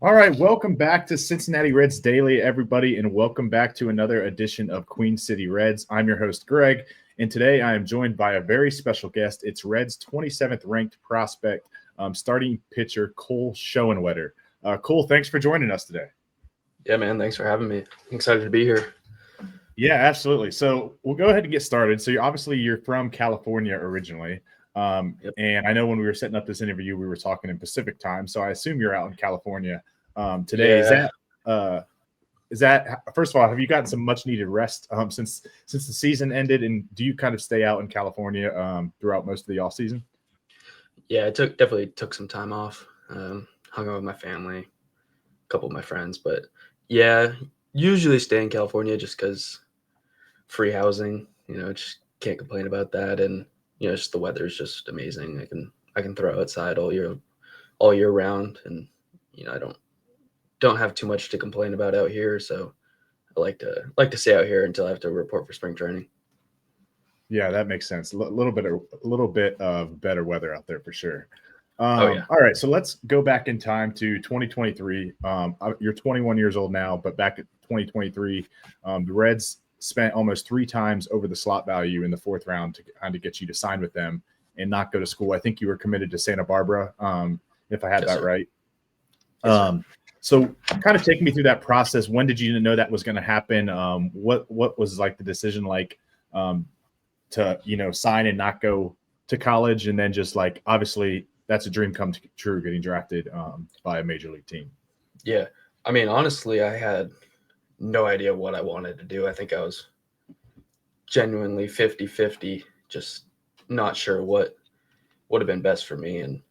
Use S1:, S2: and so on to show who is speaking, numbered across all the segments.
S1: All right, welcome back to Cincinnati Reds Daily, everybody, and welcome back to another edition of Queen City Reds. I'm your host, Greg, and today I am joined by a very special guest. It's Reds 27th ranked prospect, starting pitcher Cole Schoenwetter. Cole, thanks for joining us today.
S2: Yeah, man. Thanks for having me. I'm excited to be here.
S1: Yeah, absolutely. So we'll go ahead and get started. So you're from California originally,
S2: Yep.
S1: and I know when we were setting up this interview, we were talking in Pacific time. So I assume you're out in California today. Is
S2: Yeah.
S1: that uh, is that first of all, have you gotten some much needed rest since the season ended, and do you kind of stay out in California throughout most of the off season?
S2: Yeah. I definitely took some time off. Hung out with my family, a couple of my friends, but yeah, usually stay in California just because free housing. Just can't complain about that, and just the weather is just amazing. I can throw outside all year round, and I don't have too much to complain about out here. So I like to stay out here until I have to report for spring training.
S1: Yeah, that makes sense. A little bit of better weather out there for sure.
S2: Oh yeah.
S1: All right, so let's go back in time to 2023. You're 21 years old now, but back at 2023, the Reds spent almost three times over the slot value in the fourth round to kind of get you to sign with them and not go to school. I think you were committed to Santa Barbara, if I had
S2: Yes,
S1: that
S2: sir.
S1: right.
S2: Yes, sir.
S1: So kind of taking me through that process. When did you know that was going to happen? What was like the decision like um, to sign and not go to college, and then just like obviously that's a dream come true, getting drafted by a major league team.
S2: Yeah. I mean, honestly, I had no idea what I wanted to do. I think I was genuinely 50-50, just not sure what would have been best for me. And,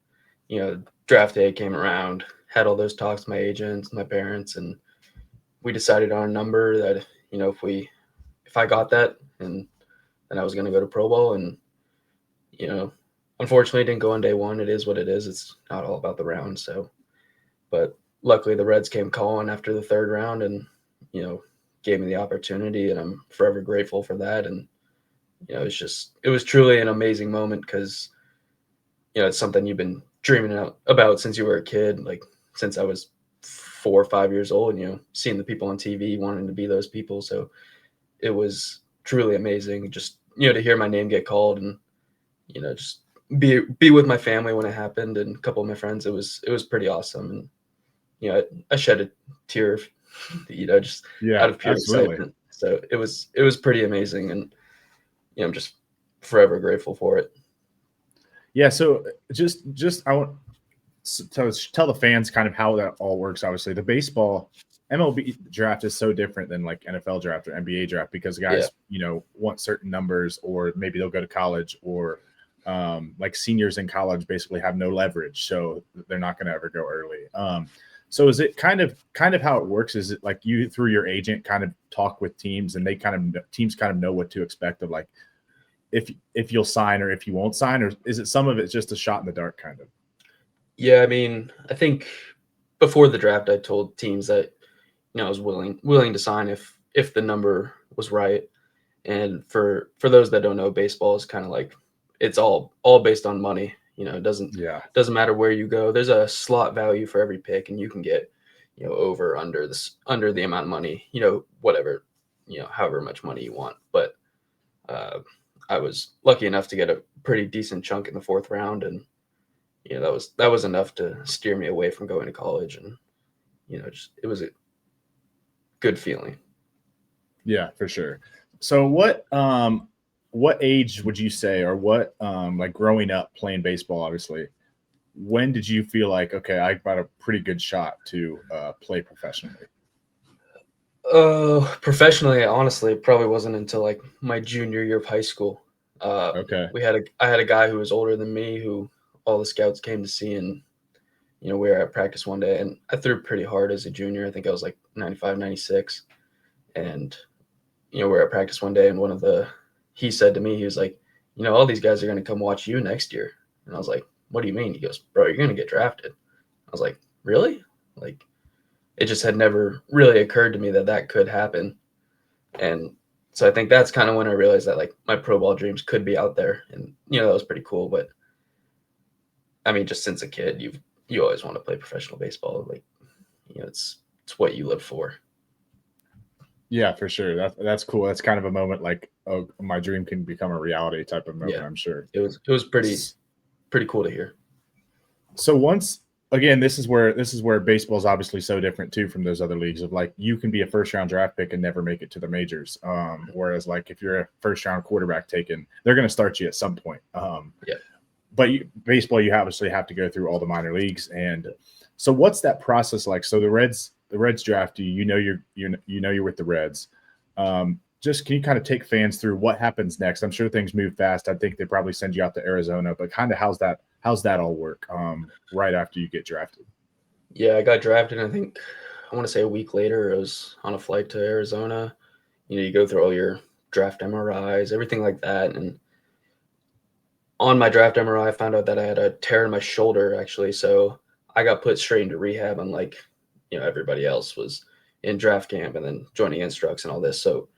S2: draft day came around, had all those talks with my agents, my parents, and we decided on a number that, if I got that, and then I was going to go to Pro Bowl. And, you know, unfortunately, it didn't go on day one. It is what it is. It's not all about the round. So, but luckily, the Reds came calling after the third round and, you know, gave me the opportunity. And I'm forever grateful for that. And, it was truly an amazing moment because, it's something you've been dreaming about since you were a kid, like since I was 4 or 5 years old, and, seeing the people on TV wanting to be those people. So it was truly amazing just, to hear my name get called and, just be with my family when it happened and a couple of my friends. It was pretty awesome. And, I shed a tear, just
S1: Yeah,
S2: out of pure
S1: absolutely.
S2: excitement. So it was pretty amazing. And, I'm just forever grateful for it.
S1: Yeah, so just I want to tell the fans kind of how that all works. Obviously, the baseball MLB draft is so different than like NFL draft or NBA draft because
S2: Yeah.
S1: guys, want certain numbers, or maybe they'll go to college, or like seniors in college basically have no leverage, so they're not going to ever go early. So is it kind of how it works? Is it like you through your agent kind of talk with teams, and they kind of teams kind of know what to expect of like if you'll sign or if you won't sign, or is it some of it's just a shot in the dark kind of?
S2: Yeah, I mean, I think before the draft, I told teams that I was willing to sign if the number was right. And for those that don't know, baseball is kind of like it's all based on money. It doesn't
S1: Yeah.
S2: doesn't matter where you go. There's a slot value for every pick, and you can get over under the amount of money, whatever, however much money you want. But uh, I was lucky enough to get a pretty decent chunk in the fourth round, and that was enough to steer me away from going to college. And just it was a good feeling.
S1: Yeah, for sure. So what age would you say, or what like growing up playing baseball, obviously, when did you feel like, okay, I got a pretty good shot to play professionally?
S2: Professionally, honestly, it probably wasn't until like my junior year of high school. Uh,
S1: Okay.
S2: I had a guy who was older than me who all the scouts came to see, and we were at practice one day, and I threw pretty hard as a junior. I think I was like 95, 96. And we were at practice one day, and he said to me, he was like, all these guys are going to come watch you next year. And I was like, what do you mean? He goes, bro, you're going to get drafted. I was like, really? Like, it just had never really occurred to me that that could happen. And so I think that's kind of when I realized that like my pro ball dreams could be out there. And that was pretty cool. But I mean, just since a kid, you always want to play professional baseball. Like, it's what you live for.
S1: Yeah, for sure. That's cool. That's kind of a moment like, oh, my dream can become a reality type of moment,
S2: Yeah,
S1: I'm sure.
S2: it was pretty cool to hear.
S1: So once again, this is where baseball is obviously so different too from those other leagues of like you can be a first round draft pick and never make it to the majors. Whereas like if you're a first round quarterback taken, they're going to start you at some point.
S2: Yeah.
S1: But baseball, you obviously have to go through all the minor leagues. And so what's that process like? So the Reds draft you, you're with the Reds. Just can you kind of take fans through what happens next? I'm sure things move fast. I think they probably send you out to Arizona, but kind of how's that all work right after you get drafted?
S2: Yeah, I got drafted. I think I want to say a week later, I was on a flight to Arizona. You go through all your draft MRIs, everything like that. And on my draft MRI, I found out that I had a tear in my shoulder, actually. So I got put straight into rehab, unlike, everybody else was in draft camp and then joining instructs and all this. So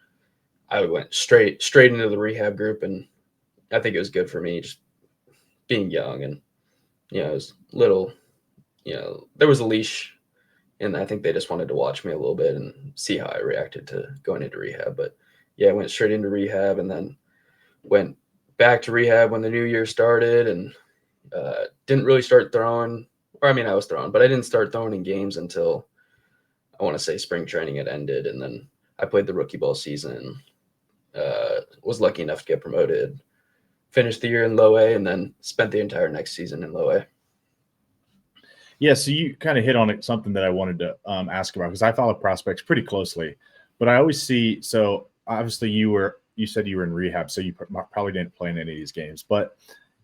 S2: I went straight into the rehab group. And I think it was good for me just being young. And, it was little, there was a leash. And I think they just wanted to watch me a little bit and see how I reacted to going into rehab. But yeah, I went straight into rehab and then went back to rehab when the new year started and didn't really start throwing. Or I mean, I was throwing, but I didn't start throwing in games until I want to say spring training had ended. And then I played the rookie ball season, was lucky enough to get promoted, finished the year in low A, and then spent the entire next season in low A.
S1: Yeah, so you kind of hit on it, something that I wanted to ask about because I follow prospects pretty closely, but I always see. So obviously, you said you were in rehab, so you probably didn't play in any of these games, but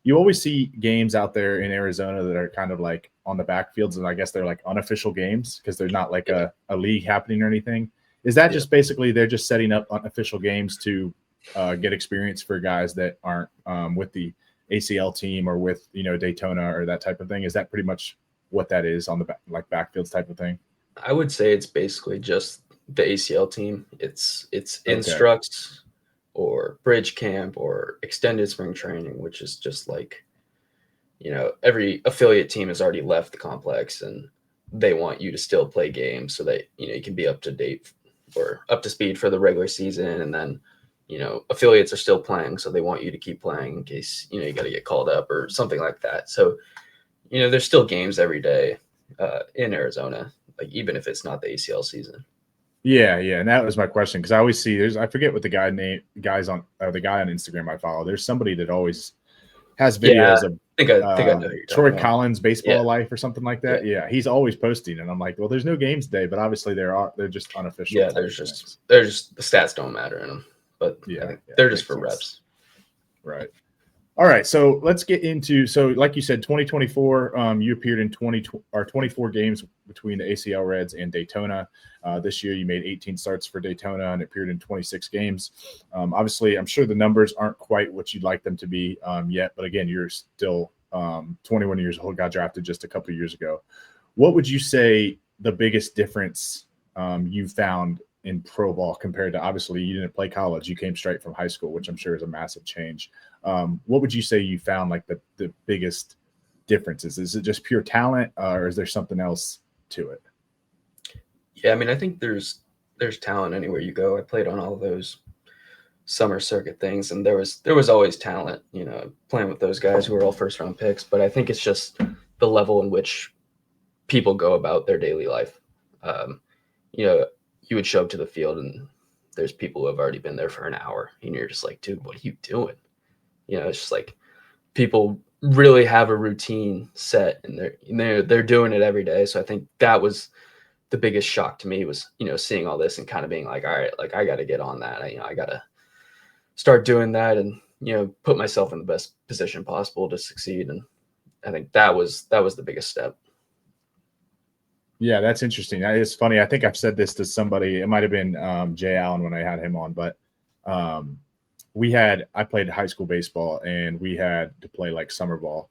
S1: you always see games out there in Arizona that are kind of like on the backfields, and I guess they're like unofficial games because they're not like a league happening or anything. Is that just basically they're just setting up unofficial games to get experience for guys that aren't with the ACL team or with Daytona or that type of thing? Is that pretty much what that is on the like backfields type of thing?
S2: I would say it's basically just the ACL team. It's
S1: Okay.
S2: instructs or bridge camp or extended spring training, which is just like, every affiliate team has already left the complex and they want you to still play games so that, you can be up to date or up to speed for the regular season. And then, affiliates are still playing. So they want you to keep playing in case, you got to get called up or something like that. So, there's still games every day in Arizona, like even if it's not the ACL season.
S1: Yeah, and that was my question because I always see I forget what the guy on the guy on Instagram I follow. There's somebody that always has
S2: Yeah,
S1: videos of
S2: I think I know who you're talking
S1: Troy
S2: about.
S1: Collins baseball
S2: Yeah.
S1: life or something like that. Yeah, he's always posting, and I'm like, well, there's no games today, but obviously they're just unofficial.
S2: Yeah, they're just the stats don't matter in them, but I think they're just for reps.
S1: Right. All right, so let's get into like you said, 2024. You appeared in 24 games between the ACL Reds and Daytona. This year, you made 18 starts for Daytona and appeared in 26 games. Obviously, I'm sure the numbers aren't quite what you'd like them to be yet, but again, you're still 21 years old. Got drafted just a couple of years ago. What would you say the biggest difference you found in pro ball compared to, obviously you didn't play college, you came straight from high school, which I'm sure is a massive change. What would you say you found like the biggest differences? Is it just pure talent or is there something else to it?
S2: Yeah, I mean, I think there's talent anywhere you go. I played on all those summer circuit things and there was always talent, playing with those guys who were all first round picks, but I think it's just the level in which people go about their daily life. You would show up to the field and there's people who have already been there for an hour and you're just like, dude, what are you doing? It's just like people really have a routine set and they're doing it every day. So I think that was the biggest shock to me was, seeing all this and kind of being like, all right, like I got to get on that. I got to start doing that and, put myself in the best position possible to succeed. And I think that was the biggest step.
S1: Yeah, that's interesting. It's funny. I think I've said this to somebody. It might have been Jay Allen when I had him on, but I played high school baseball and we had to play like summer ball.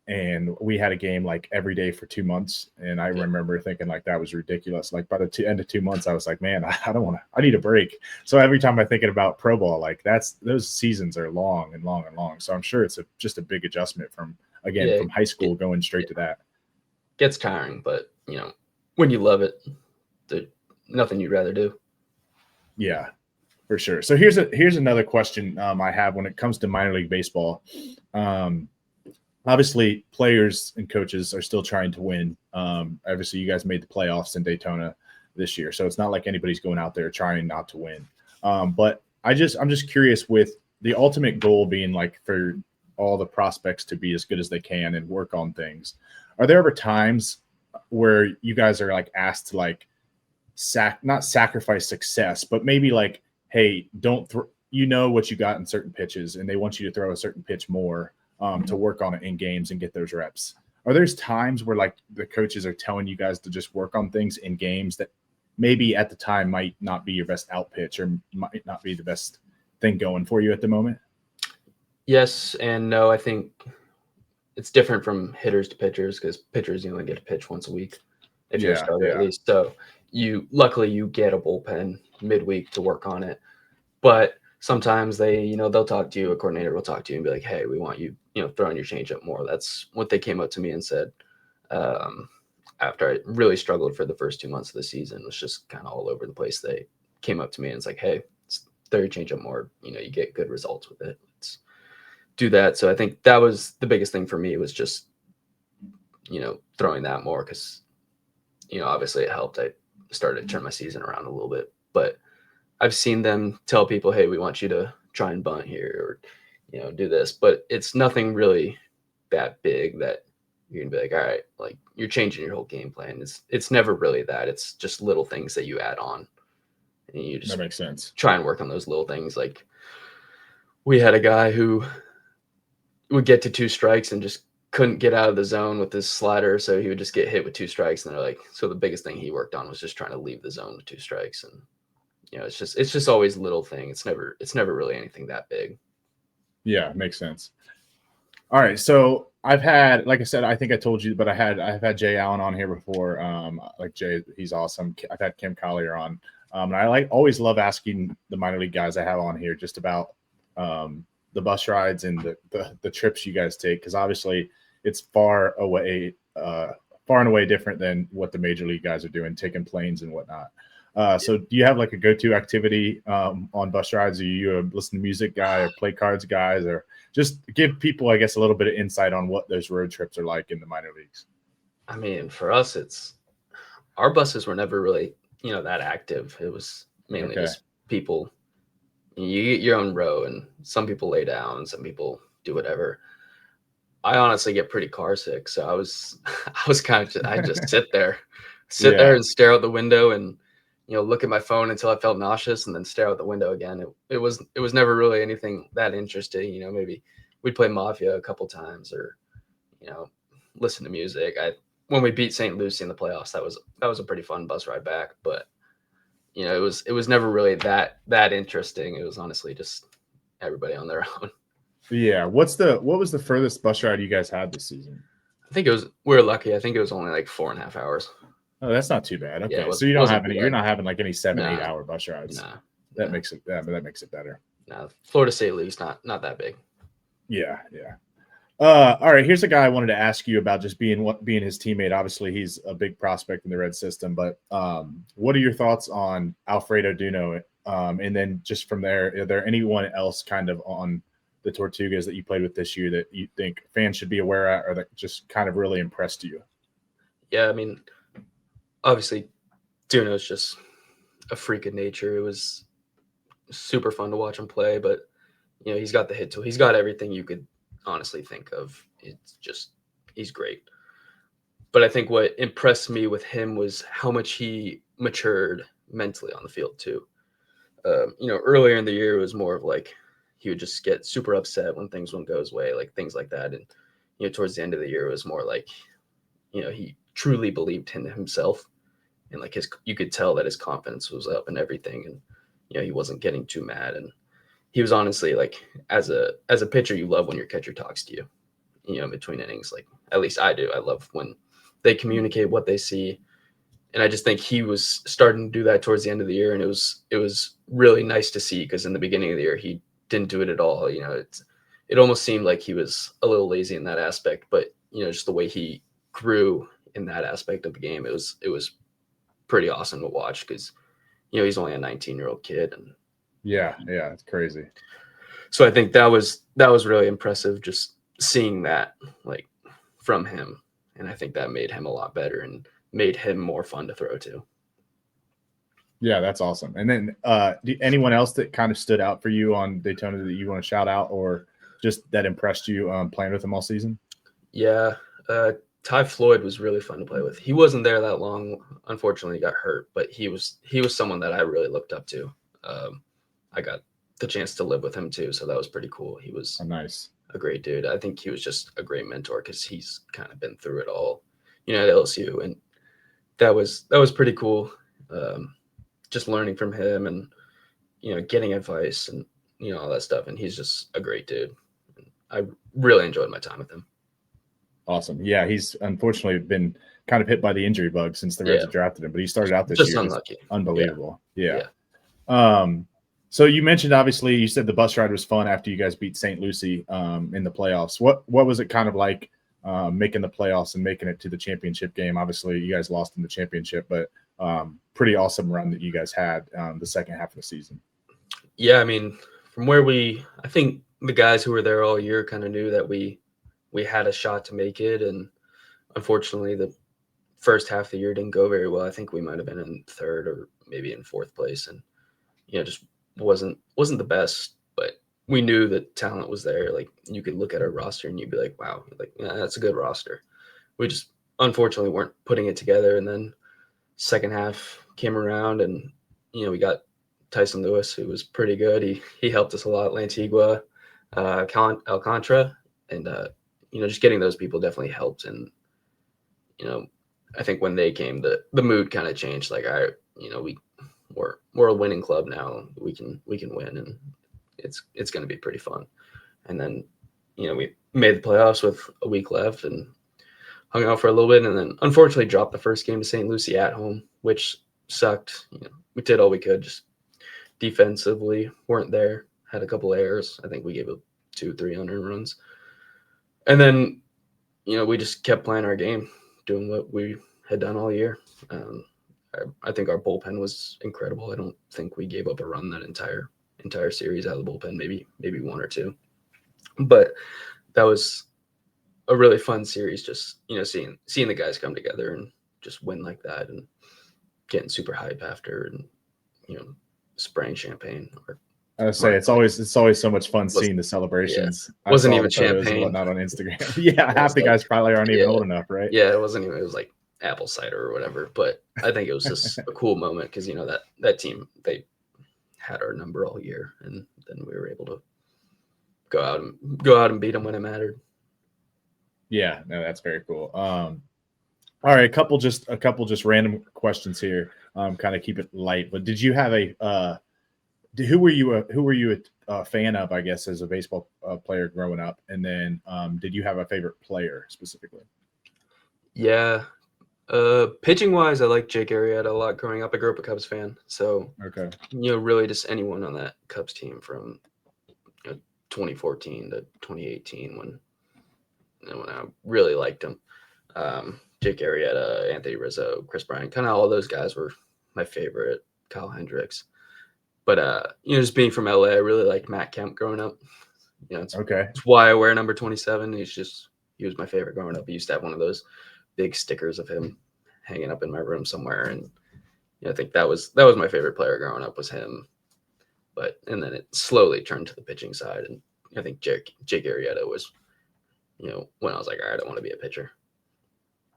S1: And we had a game like every day for 2 months. And I remember thinking like that was ridiculous. Like by the end of 2 months, I was like, man, I need a break. So every time I'm thinking about pro ball, like those seasons are long and long and long. So I'm sure it's just a big adjustment from high school going straight to that.
S2: Gets tiring, but when you love it, there's nothing you'd rather do.
S1: Yeah, for sure. So here's another question I have when it comes to minor league baseball. Obviously, players and coaches are still trying to win. Obviously, you guys made the playoffs in Daytona this year, so it's not like anybody's going out there trying not to win. But I'm just curious, with the ultimate goal being like for all the prospects to be as good as they can and work on things. Are there ever times where you guys are like asked to like not sacrifice success, but maybe like, hey, don't you know what you got in certain pitches, and they want you to throw a certain pitch more to work on it in games and get those reps? Are there times where like the coaches are telling you guys to just work on things in games that maybe at the time might not be your best out pitch or might not be the best thing going for you at the moment?
S2: Yes and no. I think it's different from hitters to pitchers, because pitchers, you only get to pitch once a week if you're a starter at least. So luckily you get a bullpen midweek to work on it. But sometimes they'll talk to you, a coordinator will talk to you and be like, hey, we want you, throwing your changeup more. That's what they came up to me and said. After I really struggled for the first 2 months of the season, it was just kind of all over the place. They came up to me and it's like, hey, throw your changeup more. You get good results with it. Let's do that. So I think that was the biggest thing for me, was just, throwing that more, because, obviously it helped. I started to turn my season around a little bit, but I've seen them tell people, hey, we want you to try and bunt here, or, do this, but it's nothing really that big that you're gonna be like, all right, like you're changing your whole game plan. It's never really that. It's just little things that you add on, and you just
S1: That makes sense.
S2: try and work on those little things. Like we had a guy who would get to 2 strikes and just couldn't get out of the zone with his slider, so he would just get hit with 2 strikes. And they're like, so the biggest thing he worked on was just trying to leave the zone with 2 strikes. And it's just always little thing. It's never really anything that big.
S1: Yeah, makes sense. All right, so I've had, like I said, I think I told you, but I've had Jay Allen on here before. Like Jay, he's awesome. I've had Kim Collier on, and I always love asking the minor league guys I have on here just about the bus rides and the trips you guys take, because obviously it's far and away different than what the major league guys are doing, taking planes and whatnot. So do you have like a go-to activity on bus rides? Are you a listen to music guy or play cards guys, or just give people, I guess, a little bit of insight on what those road trips are like in the minor leagues?
S2: I mean, for us, our buses were never really, that active. It was mainly just people. You get your own row, and some people lay down, some people do whatever. I honestly get pretty car sick, so I was kind of I just sit there and stare out the window, and look at my phone until I felt nauseous, and then stare out the window again. It was never really anything that interesting. Maybe we'd play Mafia a couple times, or listen to music. When we beat St. Lucie in the playoffs, that was a pretty fun bus ride back. But it was never really that interesting. It was honestly just everybody on their own.
S1: Yeah. What was the furthest bus ride you guys had this season?
S2: I think we were lucky. I think it was only like 4.5 hours.
S1: Oh, that's not too bad. Okay,
S2: Yeah,
S1: so you're not having like any 7-8 hour bus rides.
S2: Nah,
S1: that makes it better.
S2: No, Florida State League's not that big.
S1: Yeah. All right, here's a guy I wanted to ask you about, just being his teammate. Obviously, he's a big prospect in the Red system, but what are your thoughts on Alfredo Duno? And then just from there, are there anyone else kind of on the Tortugas that you played with this year that you think fans should be aware of, or that just kind of really impressed you?
S2: Yeah, I mean, obviously, Duno's just a freak of nature. It was super fun to watch him play, but he's got the hit tool. He's got everything you could honestly think of. He's great. But I think what impressed me with him was how much he matured mentally on the field too. Earlier in the year, it was more of like he would just get super upset when things wouldn't go his way, like things like that. And towards the end of the year, it was more like he truly believed in himself, and like you could tell that his confidence was up and everything, and he wasn't getting too mad. And he was honestly, like, as a pitcher, you love when your catcher talks to you, in between innings. Like, at least I do. I love when they communicate what they see. And I just think he was starting to do that towards the end of the year. And it was really nice to see, because in the beginning of the year, he didn't do it at all. It almost seemed like he was a little lazy in that aspect, but just the way he grew in that aspect of the game. It was pretty awesome to watch because he's only a 19-year-old kid, and
S1: yeah, it's crazy.
S2: so I think that was really impressive, just seeing that like from him, and I think that made him a lot better and made him more fun to throw to.
S1: Yeah, that's awesome. And then anyone else that kind of stood out for you on Daytona that you want to shout out, or just that impressed you playing with him all season?
S2: Yeah, Ty Floyd was really fun to play with. He wasn't there that long. Unfortunately, he got hurt, but he was someone that I really looked up to. I got the chance to live with him too, so that was pretty cool. He was
S1: nice,
S2: a great dude. I think he was just a great mentor because he's kind of been through it all, at LSU, and that was pretty cool. Just learning from him and getting advice and all that stuff, and he's just a great dude. I really enjoyed my time with him.
S1: Awesome. Yeah, he's unfortunately been kind of hit by the injury bug since the Reds have drafted him, but he started out this
S2: just
S1: year
S2: unlucky.
S1: Unbelievable. Yeah. So you mentioned, obviously, you said the bus ride was fun after you guys beat St. Lucie in the playoffs. What was it kind of like making the playoffs and making it to the championship game? Obviously, you guys lost in the championship, but pretty awesome run that you guys had the second half of the season.
S2: Yeah, I mean, from where I think the guys who were there all year kind of knew that we had a shot to make it, and unfortunately, the first half of the year didn't go very well. I think we might have been in third or maybe in fourth place, and just wasn't the best. But we knew that talent was there. Like, you could look at our roster and you'd be like, wow, like, yeah, that's a good roster. We just unfortunately weren't putting it together. And then second half came around, and we got Tyson Lewis, who was pretty good. He helped us a lot. Lantigua, Alcantara, and just getting those people definitely helped. And I think when they came, the mood kind of changed. Like, we're a winning club now. We can win, and it's going to be pretty fun. And then we made the playoffs with a week left and hung out for a little bit, and then unfortunately dropped the first game to St. Lucie at home, which sucked. We did all we could, just defensively weren't there. Had a couple errors. I think we gave up 200-300 runs, and then we just kept playing our game, doing what we had done all year. I think our bullpen was incredible. I don't think we gave up a run that entire series out of the bullpen, maybe one or two. But that was a really fun series, just seeing the guys come together and just win like that, and getting super hype after, and spraying champagne.
S1: I would say it's always so much fun seeing the celebrations.
S2: Yeah. Wasn't even champagne
S1: and whatnot on Instagram. Yeah, half the guys probably aren't even old enough, right?
S2: Yeah, it wasn't even. It was like apple cider or whatever. But I think it was just a cool moment because that team, they had our number all year, and then we were able to go out and beat them when it mattered.
S1: Yeah, no, that's very cool. All right, a couple just random questions here. Kind of keep it light. But did you have who were you a fan of, I guess, as a baseball player growing up? And then did you have a favorite player specifically?
S2: Yeah. Pitching wise, I like Jake Arrieta a lot growing up. I grew up a Cubs fan. So,
S1: okay.
S2: Really just anyone on that Cubs team from 2014 to 2018 when I really liked him. Jake Arrieta, Anthony Rizzo, Chris Bryant, kind of all those guys were my favorite. Kyle Hendricks. But just being from LA, I really liked Matt Kemp growing up. It's why I wear number 27. He was my favorite growing up. I used to have one of those big stickers of him hanging up in my room somewhere, and I think that was my favorite player growing up was him. And then it slowly turned to the pitching side, and I think Jake Arrieta was, when I was like, all right, I want to be a pitcher.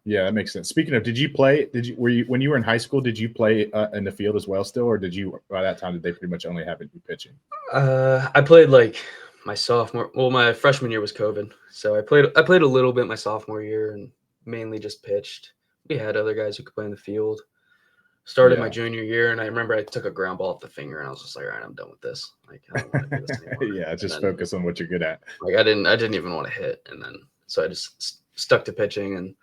S1: Yeah, that makes sense. Speaking of, when you were in high school, did you play in the field as well still, or by that time did they pretty much only have you pitching?
S2: I played like my my freshman year was COVID, so I played a little bit my sophomore year and mainly just pitched. We had other guys who could play in the field. Started my junior year, and I remember I took a ground ball off the finger, and I was just like, all right, I'm done with this. Like, I don't want to do this anymore.
S1: Yeah, just focus on what you're good at.
S2: Like, I didn't even want to hit, and then so I just stuck to pitching, and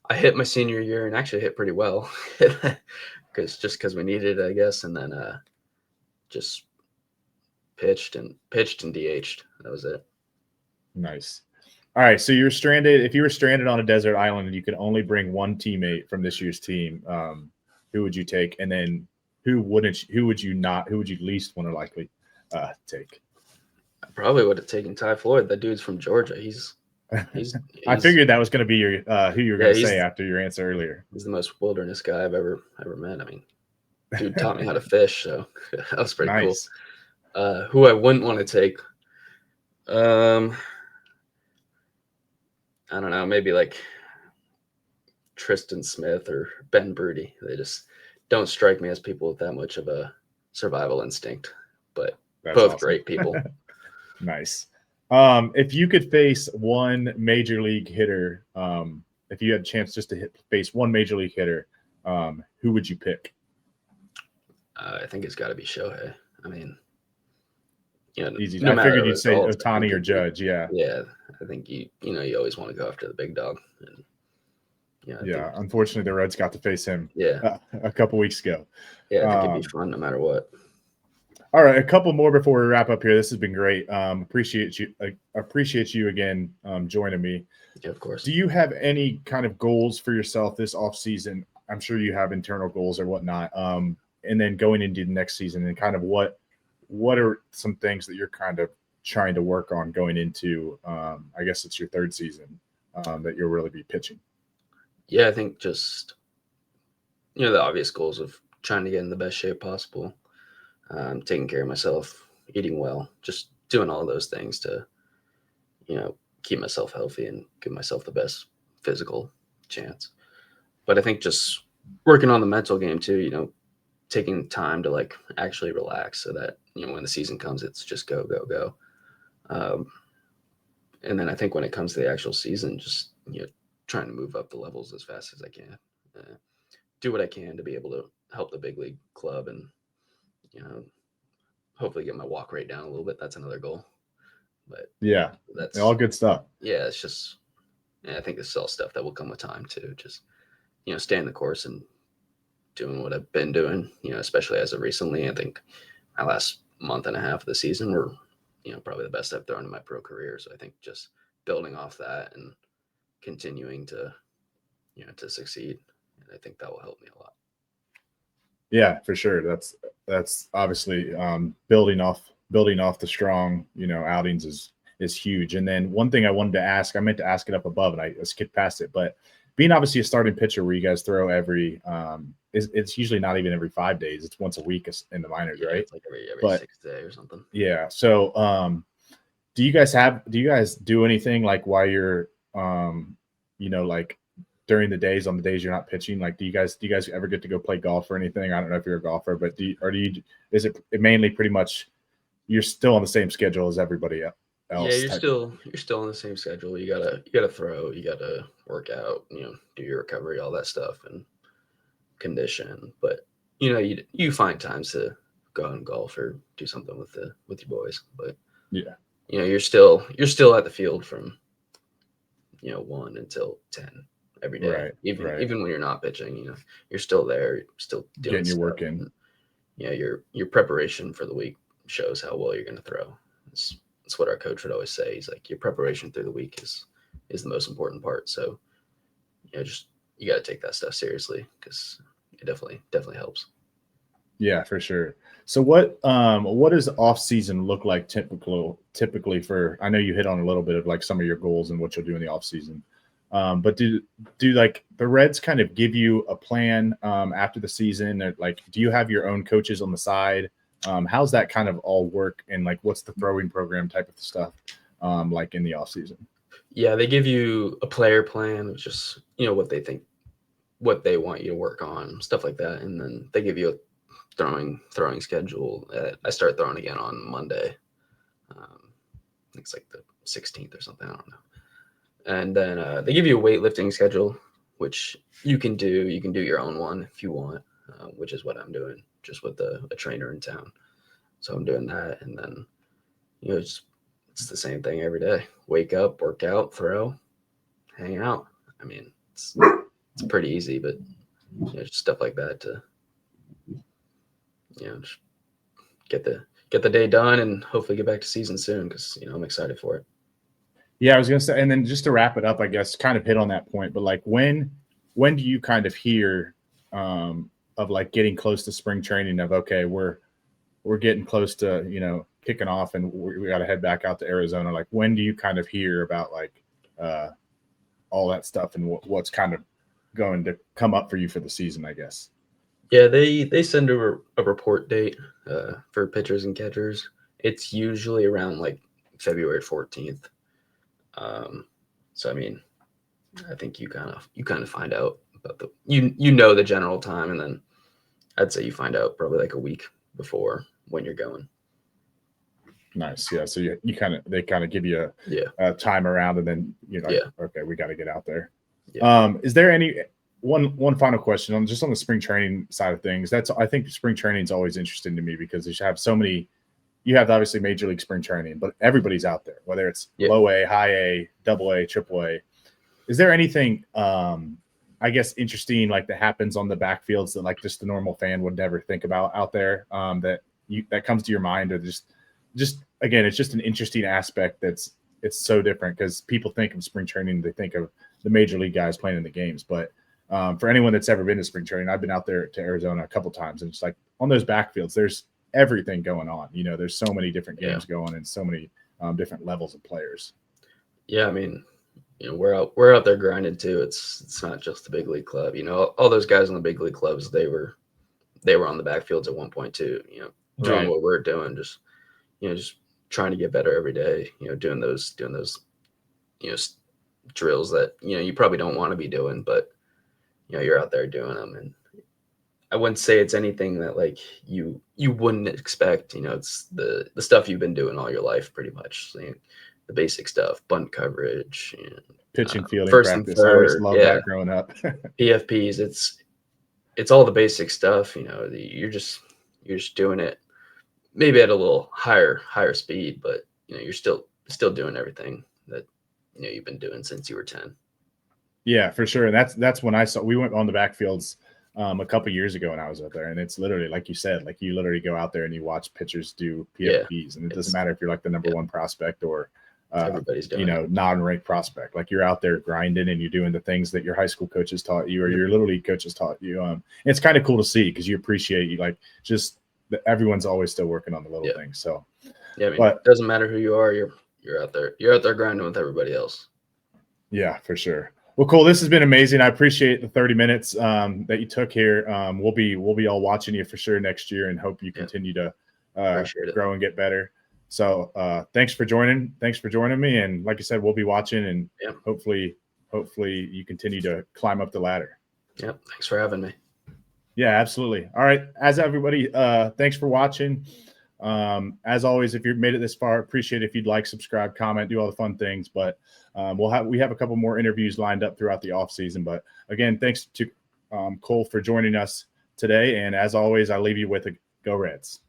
S2: I hit my senior year and actually hit pretty well because we needed it, I guess. And then just pitched and DH'd. That was it.
S1: Nice. All right, so you're stranded. If you were stranded on a desert island and you could only bring one teammate from this year's team, who would you take? And then who wouldn't? Who would you not? Who would you least want to likely take?
S2: I probably would have taken Ty Floyd. That dude's from Georgia. He's
S1: I figured that was going to be your who you were going to say
S2: he's
S1: after your answer earlier.
S2: the most wilderness guy I've ever met. I mean, dude taught me how to fish, so that was pretty
S1: Nice.
S2: cool. Who I wouldn't want to take, I don't know, maybe like Tristan Smith or Ben Broody. They just don't strike me as people with that much of a survival instinct, but
S1: That's
S2: both
S1: awesome.
S2: great people.
S1: Nice. If you could face one major league hitter, if you had a chance just to face one major league hitter, who would you pick?
S2: I think it's got to be Shohei. I mean,
S1: Easy.
S2: no
S1: I
S2: matter
S1: figured
S2: the
S1: you'd say
S2: results,
S1: Ohtani or Judge. Yeah.
S2: Yeah, I think you always want to go after the big dog. And,
S1: yeah. Unfortunately, the Reds got to face him.
S2: Yeah.
S1: A couple weeks ago.
S2: Yeah, I think it'd be fun no matter what.
S1: All right, a couple more before we wrap up here. This has been great. Appreciate you again joining me.
S2: Yeah, of course.
S1: Do you have any kind of goals for yourself this off season? I'm sure you have internal goals or whatnot. And then going into the next season, and kind of what are some things that you're kind of trying to work on going into? I guess it's your third season that you'll really be pitching.
S2: Yeah, I think just the obvious goals of trying to get in the best shape possible. Taking care of myself, eating well, just doing all those things to, keep myself healthy and give myself the best physical chance. But I think just working on the mental game too, taking time to like actually relax so that, when the season comes, it's just go, go, go. And then I think when it comes to the actual season, just, trying to move up the levels as fast as I can, do what I can to be able to help the big league club and, hopefully get my walk rate down a little bit. That's another goal. But
S1: yeah,
S2: that's
S1: all good stuff.
S2: Yeah, it's just, I think this is all stuff that will come with time too. Just, staying the course and doing what I've been doing, especially as of recently. I think my last month and a half of the season were, probably the best I've thrown in my pro career. So I think just building off that and continuing to, to succeed. And I think that will help me a lot.
S1: Yeah, for sure. That's obviously building off the strong, outings is huge. And then one thing I wanted to ask, I meant to ask it up above and I skipped past it, but being obviously a starting pitcher where you guys throw every it's usually not even every 5 days, it's once a week in the minors, right?
S2: It's like every 6th day or something.
S1: Yeah. So do you guys do anything like while you're like during the days on the days you're not pitching? Like do you guys ever get to go play golf or anything? I don't know if you're a golfer, but is it mainly pretty much you're still on the same schedule as everybody else?
S2: Yeah, you're still on the same schedule. You gotta throw, you gotta work out, do your recovery, all that stuff, and condition. But you find times to go out and golf or do something with your boys. But
S1: yeah,
S2: you're still at the field from 1 until 10 every day.
S1: Right,
S2: even when you're not pitching, you're still there, you're still doing
S1: getting your work in.
S2: Your preparation for the week shows how well you're going to throw. It's what our coach would always say. He's like, your preparation through the week is the most important part. So, just you got to take that stuff seriously because it definitely helps.
S1: Yeah, for sure. So what does off season look like typically for? I know you hit on a little bit of like some of your goals and what you'll do in the off season. But do like the Reds kind of give you a plan after the season? Or like, do you have your own coaches on the side? How's that kind of all work? And like, what's the throwing program type of stuff like in the off season?
S2: Yeah, they give you a player plan, which is what they think, what they want you to work on, stuff like that, and then they give you a throwing schedule. I start throwing again on Monday. It's like the 16th or something. I don't know. And then they give you a weightlifting schedule, which you can do. You can do your own one if you want, which is what I'm doing, just with a trainer in town. So I'm doing that, and then it's the same thing every day. Wake up, work out, throw, hang out. I mean, it's pretty easy, but just stuff like that to just get the day done and hopefully get back to season soon because I'm excited for it.
S1: Yeah, I was gonna say, and then just to wrap it up, I guess, kind of hit on that point. But like, when do you kind of hear of like getting close to spring training? Of okay, we're getting close to kicking off, and we got to head back out to Arizona. Like, when do you kind of hear about like uh, all that stuff and what's kind of going to come up for you for the season? I guess.
S2: Yeah, they send a report date for pitchers and catchers. It's usually around like February 14th. So I mean, I think you kind of find out about the general time, and then I'd say you find out probably like a week before when you're going.
S1: Nice. Yeah. So they kind of give you
S2: Yeah.
S1: a time around, and then
S2: Yeah.
S1: okay, we got to get out there.
S2: Yeah.
S1: Is there any one final question on the spring training side of things? I think spring training is always interesting to me because you have so many. You have obviously major league spring training, but everybody's out there, whether it's low A, high A, double A, triple A. Is there anything I guess interesting like that happens on the backfields that like just the normal fan would never think about out there that comes to your mind, or just again, it's just an interesting aspect it's so different because people think of spring training, they think of the major league guys playing in the games. But for anyone that's ever been to spring training, I've been out there to Arizona a couple times, and it's like on those backfields, there's everything going on. There's so many different games going and so many different levels of players.
S2: Yeah, I mean, we're out there grinding too. It's not just the big league club. All those guys in the big league clubs, they were on the backfields at one point too. Doing what we're doing, just trying to get better every day. Doing those drills that you probably don't want to be doing, but you're out there doing them. And I wouldn't say it's anything that like you wouldn't expect. It's the stuff you've been doing all your life, pretty much. The basic stuff, bunt coverage, and
S1: pitching, fielding,
S2: first
S1: practice.
S2: And third,
S1: I always loved that growing up.
S2: PFPs. It's all the basic stuff. You're just doing it maybe at a little higher speed, but you're still doing everything that you've been doing since you were 10.
S1: Yeah, for sure. And that's when we went on the backfields a couple years ago when I was out there, and it's literally like you said, like you literally go out there and you watch pitchers do PFPs, and it doesn't matter if you're like the number one prospect or
S2: everybody's doing
S1: non-ranked prospect. Like you're out there grinding and you're doing the things that your high school coaches taught you or your little league coaches taught you. It's kind of cool to see because you appreciate just that everyone's always still working on the little things. So
S2: yeah, I mean, it doesn't matter who you are, you're out there grinding with everybody else.
S1: Yeah, for sure. Well, cool. This has been amazing. I appreciate the 30 minutes that you took here. We'll be all watching you for sure next year, and hope you continue to grow and get better. So thanks for joining me. And like I said, we'll be watching, and hopefully you continue to climb up the ladder.
S2: Yep. Thanks for having me.
S1: Yeah, absolutely. All right. As everybody, thanks for watching. As always, if you've made it this far, appreciate it if you'd like, subscribe, comment, do all the fun things. But we have a couple more interviews lined up throughout the off season. But again, thanks to Cole for joining us today. And as always, I leave you with a Go Reds.